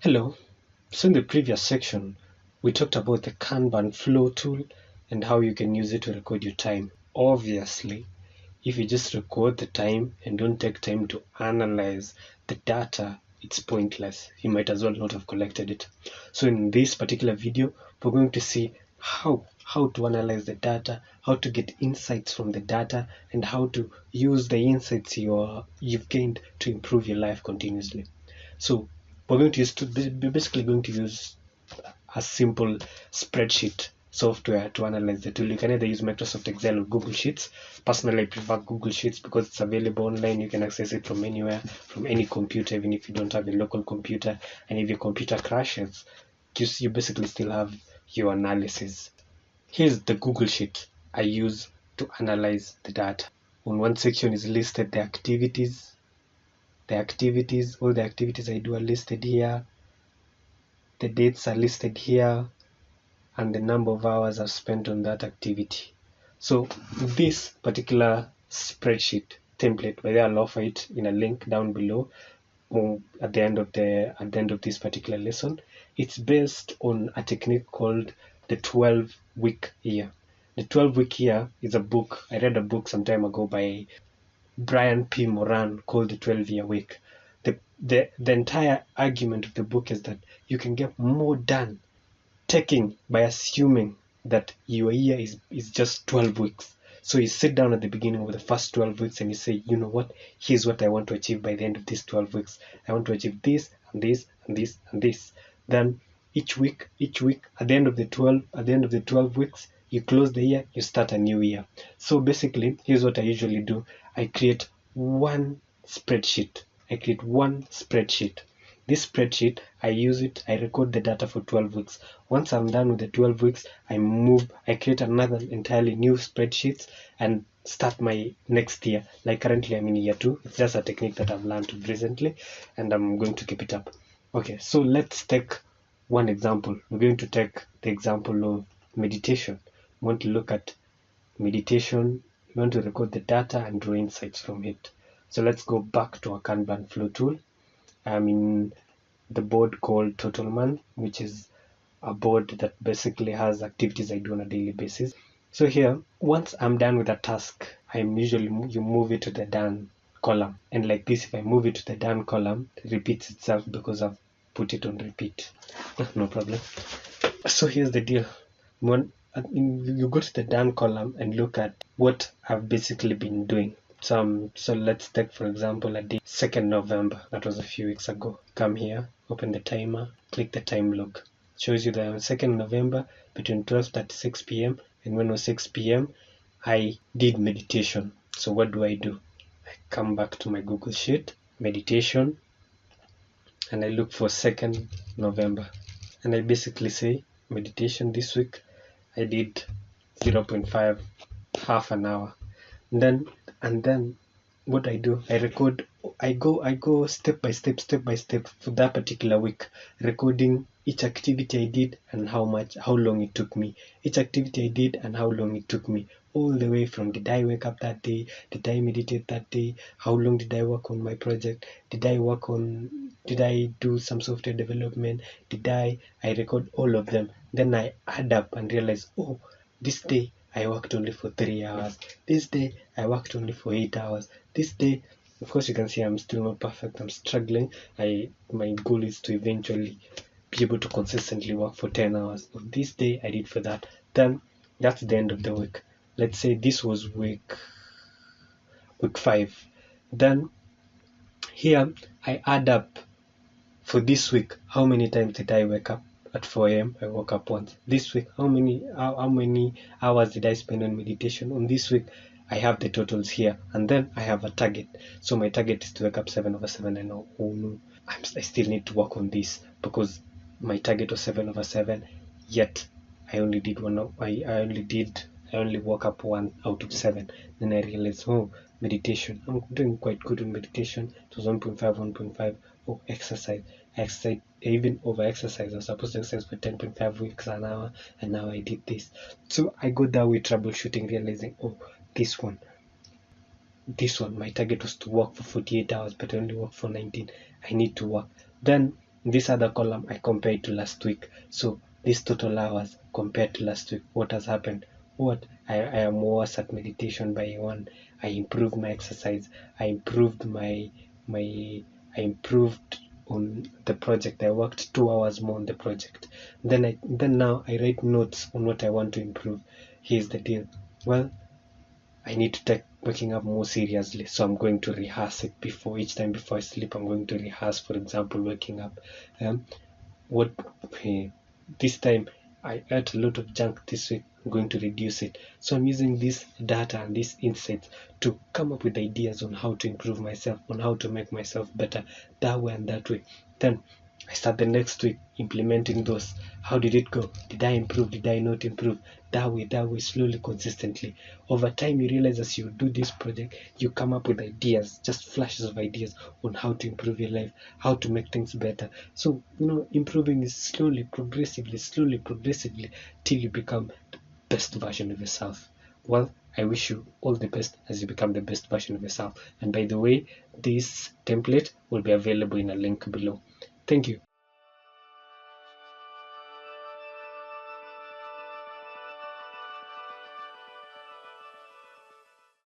Hello. So in the previous section, we talked about the Kanban flow tool and how you can use it to record your time. Obviously, if you just record the time and don't take time to analyze the data, it's pointless. You might as well not have collected it. So in this particular video, we're going to see how to analyze the data, how to get insights from the data, and how to use the insights you've gained to improve your life continuously. So we're basically going to use a simple spreadsheet software to analyze the tool. You can either use Microsoft Excel or Google Sheets. Personally, I prefer Google Sheets because it's available online. You can access it from anywhere, from any computer, even if you don't have a local computer. And if your computer crashes, you basically still have your analysis. Here's the Google Sheet I use to analyze the data. On one section is listed the activities. All the activities I do are listed here. The dates are listed here, and the number of hours I've spent on that activity. So this particular spreadsheet template, by the way, I'll offer it in a link down below at the end of this particular lesson. It's based on a technique called the 12-week year. The 12-week year is a book. I read a book some time ago by Brian P. Moran called the 12-year week. The entire argument of the book is that you can get more done by assuming that your year is just 12 weeks. So you sit down at the beginning of the first 12 weeks and you say, you know what, here's what I want to achieve by the end of these 12 weeks. I want to achieve this and this and this and this. Then each week, at the end of the 12 weeks, you close the year, you start a new year. So basically, here's what I usually do. I create one spreadsheet. This spreadsheet, I record the data for 12 weeks. Once I'm done with the 12 weeks, I create another entirely new spreadsheet and start my next year. Like currently I'm in year 2. It's just a technique that I've learned recently and I'm going to keep it up. Okay, so let's take one example. We're going to take the example of meditation. We want to look at meditation. We want to record the data and draw insights from it. So let's go back to our Kanban flow tool. I'm in the board called TotalMan, which is a board that basically has activities I do on a daily basis. So here, once I'm done with a task, you move it to the done column. And like this, if I move it to the done column, it repeats itself because I've put it on repeat. No problem. So here's the deal. You go to the done column and look at what I've basically been doing. So let's take, for example, a day 2nd November. That was a few weeks ago. Come here, open the timer, click the time log. It shows you that on 2nd November between 12:36 p.m. and when it was 6 p.m. I did meditation. So what do? I come back to my Google Sheet, meditation, and I look for 2nd November. And I basically say meditation this week I did 0.5, half an hour. And then what I do, I record. I go step by step for that particular week, recording each activity I did and how long it took me. Each activity I did and how long it took me, all the way from did I wake up that day, did I meditate that day, how long did I work on my project, did I do some software development, I record all of them. Then I add up and realize, oh, this day I worked only for 3 hours. This day I worked only for 8 hours. This day, of course, you can see I'm still not perfect. I'm struggling. My goal is to eventually be able to consistently work for 10 hours. But this day I did for that. Then that's the end of the week. Let's say this was week 5. Then here I add up for this week. How many times did I wake up? At 4 a.m. I woke up once. This week, how many hours did I spend on meditation? On this week, I have the totals here, and then I have a target. So my target is to wake up 7/7. I know, oh no, I still need to work on this because my target was 7/7. Yet I only did one. I only woke up 1 out of 7. Then I realized, oh, meditation. I'm doing quite good on meditation. It was 1.5. Oh, exercise. I even over exercise. I was supposed to exercise for 10.5 weeks an hour, and now I did this. So I go that way troubleshooting, realizing, oh, this one, my target was to work for 48 hours, but I only work for 19. I need to work. Then In this other column, I compare it to last week. So this total hours compared to last week, what has happened? What I am worse at meditation by one. I improved my exercise. I improved my I improved on the project. I worked 2 hours more on the project. Then now I write notes on what I want to improve. Here's the deal. Well, I need to take waking up more seriously, so I'm going to rehearse it before each time before I sleep. I'm going to rehearse, for example, waking up. Um, what this time I ate a lot of junk this week. I'm going to reduce it. So I'm using this data and these insights to come up with ideas on how to improve myself, on how to make myself better that way and that way. Then I start the next week implementing those. How did it go? Did I improve? Did I not improve? That way, slowly, consistently. Over time, you realize as you do this project, you come up with ideas, just flashes of ideas on how to improve your life, how to make things better. So, improving is slowly, progressively, till you become the best version of yourself. Well, I wish you all the best as you become the best version of yourself. And by the way, this template will be available in a link below. Thank you.